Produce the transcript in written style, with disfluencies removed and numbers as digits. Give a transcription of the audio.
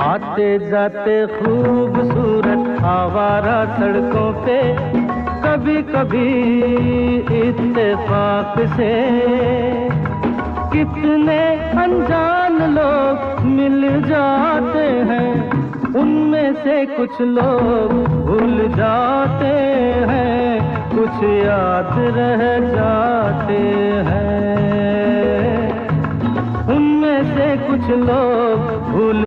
आते जाते खूबसूरत आवारा सड़कों पे कभी कभी इत्तेफाक से कितने अनजान लोग मिल जाते हैं, उनमें से कुछ लोग भूल जाते हैं, कुछ याद रह जाते हैं, उनमें से कुछ लोग भूल